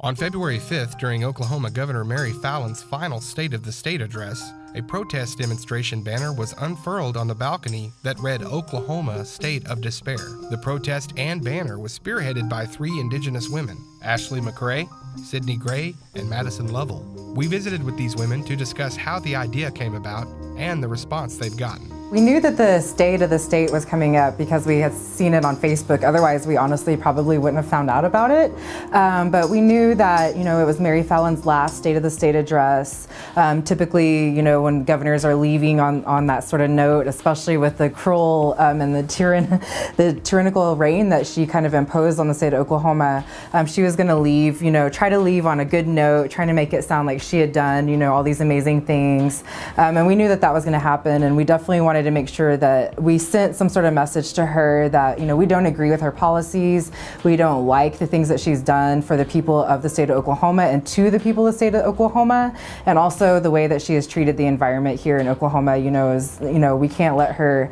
On February 5th, during Oklahoma Governor Mary Fallin's final State of the State address, a protest demonstration banner was unfurled on the balcony that read Oklahoma State of Despair. The protest and banner was spearheaded by 3 Indigenous women, Ashley McCray, Sydne Gray, and Madison Lovell. We visited with these women to discuss how the idea came about and the response they've gotten. We knew that the State of the State was coming up because we had seen it on Facebook. Otherwise, we honestly probably wouldn't have found out about it. But we knew that, it was Mary Fallin's last State of the State address. Typically, when governors are leaving on that sort of note, especially with the cruel and the tyrannical reign that she kind of imposed on the state of Oklahoma, she was going to leave, try to leave on a good note, trying to make it sound like she had done, all these amazing things. And we knew that that was going to happen, and we definitely wanted to make sure that we sent some sort of message to her that we don't agree with her policies, we don't like the things that she's done for the people of the state of Oklahoma and to the people of the state of Oklahoma, and also the way that she has treated the environment here in Oklahoma. We can't let her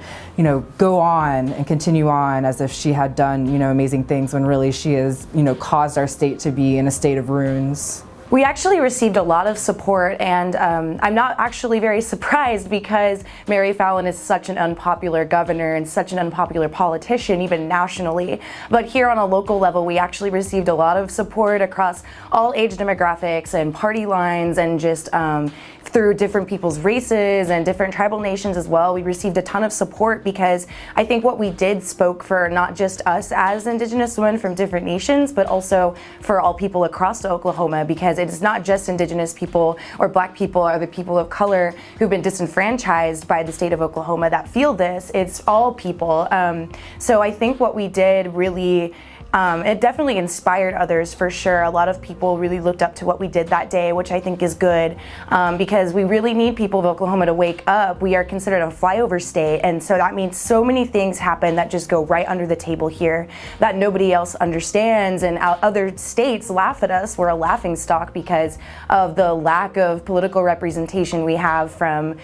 go on and continue on as if she had done amazing things when really she has caused our state to be in a state of ruins. We actually received a lot of support, and I'm not actually very surprised because Mary Fallin is such an unpopular governor and such an unpopular politician, even nationally. But here on a local level, we actually received a lot of support across all age demographics and party lines, and just through different people's races and different tribal nations as well. We received a ton of support because I think what we did spoke for not just us as Indigenous women from different nations, but also for all people across Oklahoma, because it is not just Indigenous people or Black people or the people of color who've been disenfranchised by the state of Oklahoma that feel this. It's all people. So I think what we did really it definitely inspired others for sure. A lot of people really looked up to what we did that day, which I think is good, because we really need people of Oklahoma to wake up. We are considered a flyover state, and so that means so many things happen that just go right under the table here that nobody else understands, and other states laugh at us. We're a laughing stock because of the lack of political representation we have from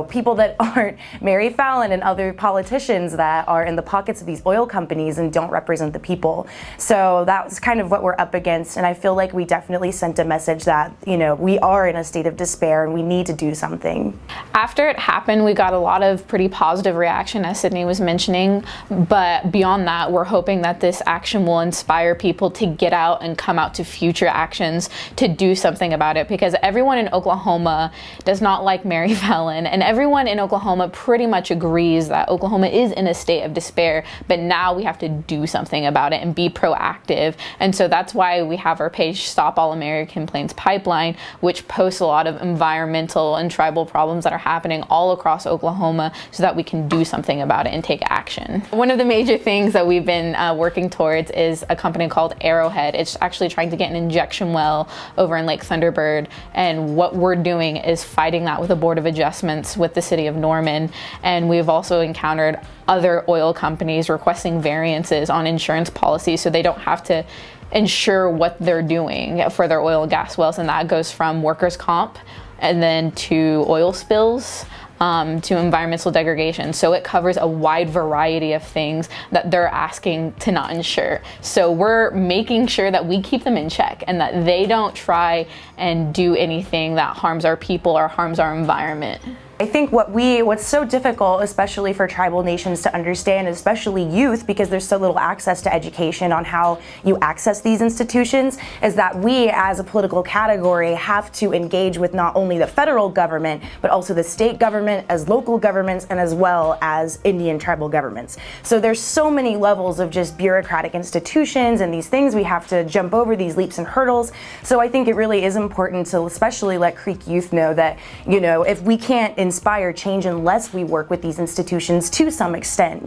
people that aren't Mary Fallin and other politicians that are in the pockets of these oil companies and don't represent the people. So that was kind of what we're up against, and I feel like we definitely sent a message that we are in a state of despair and we need to do something. After it happened, we got a lot of pretty positive reaction, as Sydney was mentioning, but beyond that, we're hoping that this action will inspire people to get out and come out to future actions to do something about it, because everyone in Oklahoma does not like Mary Fallin, and everyone in Oklahoma pretty much agrees that Oklahoma is in a state of despair, but now we have to do something about it and be proactive. And so that's why we have our page Stop All American Plains Pipeline, which posts a lot of environmental and tribal problems that are happening all across Oklahoma so that we can do something about it and take action. One of the major things that we've been working towards is a company called Arrowhead. It's actually trying to get an injection well over in Lake Thunderbird, and what we're doing is fighting that with a board of adjustments with the city of Norman. And we've also encountered other oil companies requesting variances on insurance policies so they don't have to insure what they're doing for their oil and gas wells, and that goes from workers' comp and then to oil spills to environmental degradation. So it covers a wide variety of things that they're asking to not insure. So we're making sure that we keep them in check and that they don't try and do anything that harms our people or harms our environment. I think what's so difficult, especially for tribal nations to understand, especially youth, because there's so little access to education on how you access these institutions, is that we as a political category have to engage with not only the federal government, but also the state government, as local governments, and as well as Indian tribal governments. So there's so many levels of just bureaucratic institutions and these things we have to jump over, these leaps and hurdles. So I think it really is important to especially let Creek youth know that, if we can't inspire change unless we work with these institutions to some extent,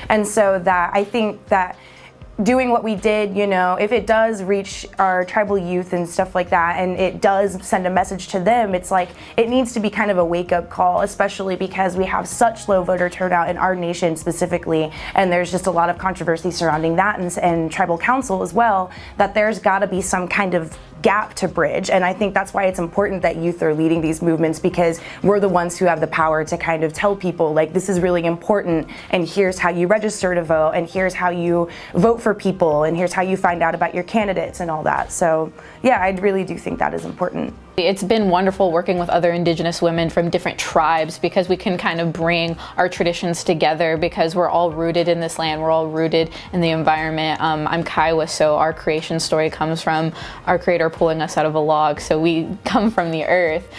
and so that I think that doing what we did, if it does reach our tribal youth and stuff like that, and it does send a message to them, it's like it needs to be kind of a wake-up call, especially because we have such low voter turnout in our nation specifically, and there's just a lot of controversy surrounding that and tribal council as well, that there's got to be some kind of gap to bridge. And I think that's why it's important that youth are leading these movements, because we're the ones who have the power to kind of tell people, like, this is really important, and here's how you register to vote, and here's how you vote for people, and here's how you find out about your candidates and all that. So yeah, I really do think that is important. It's been wonderful working with other Indigenous women from different tribes, because we can kind of bring our traditions together, because we're all rooted in this land, we're all rooted in the environment. I'm Kiowa, so our creation story comes from our creator pulling us out of a log, so we come from the earth.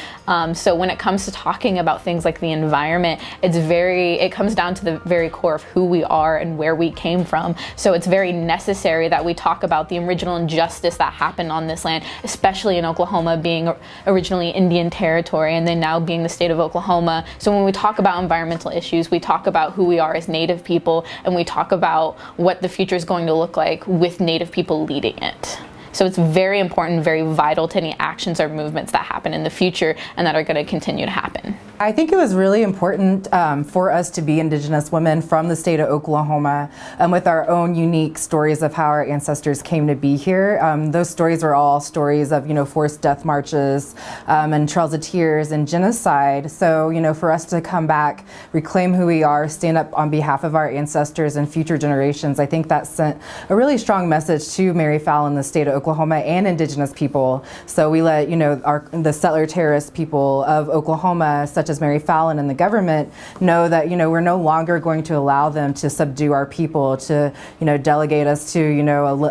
So when it comes to talking about things like the environment, it comes down to the very core of who we are and where we came from. So it's very necessary that we talk about the original injustice that happened on this land, especially in Oklahoma being originally Indian territory and then now being the state of Oklahoma. So when we talk about environmental issues, we talk about who we are as Native people, and we talk about what the future is going to look like with Native people leading it. So it's very important, very vital to any actions or movements that happen in the future and that are going to continue to happen. I think it was really important for us to be Indigenous women from the state of Oklahoma, with our own unique stories of how our ancestors came to be here. Those stories are all stories of, forced death marches and trails of tears and genocide. So, for us to come back, reclaim who we are, stand up on behalf of our ancestors and future generations, I think that sent a really strong message to Mary Fallin, the state of Oklahoma, and Indigenous people. So we let, the settler terrorist people of Oklahoma, such as Mary Fallin and the government, know that, we're no longer going to allow them to subdue our people, to, delegate us to,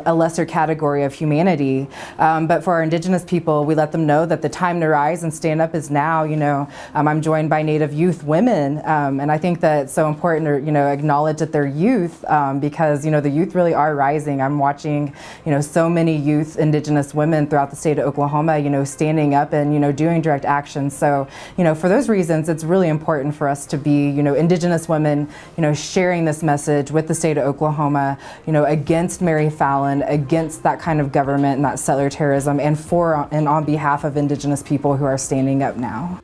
a lesser category of humanity. But for our Indigenous people, we let them know that the time to rise and stand up is now. I'm joined by Native youth women, and I think that it's so important to, acknowledge that they're youth, because, the youth really are rising. I'm watching, so many youth Indigenous women throughout the state of Oklahoma, standing up and, doing direct action. So, for those reasons, it's really important for us to be, Indigenous women, sharing this message with the state of Oklahoma, against Mary Fallin, against that kind of government and that settler terrorism, and on behalf of Indigenous people who are standing up now.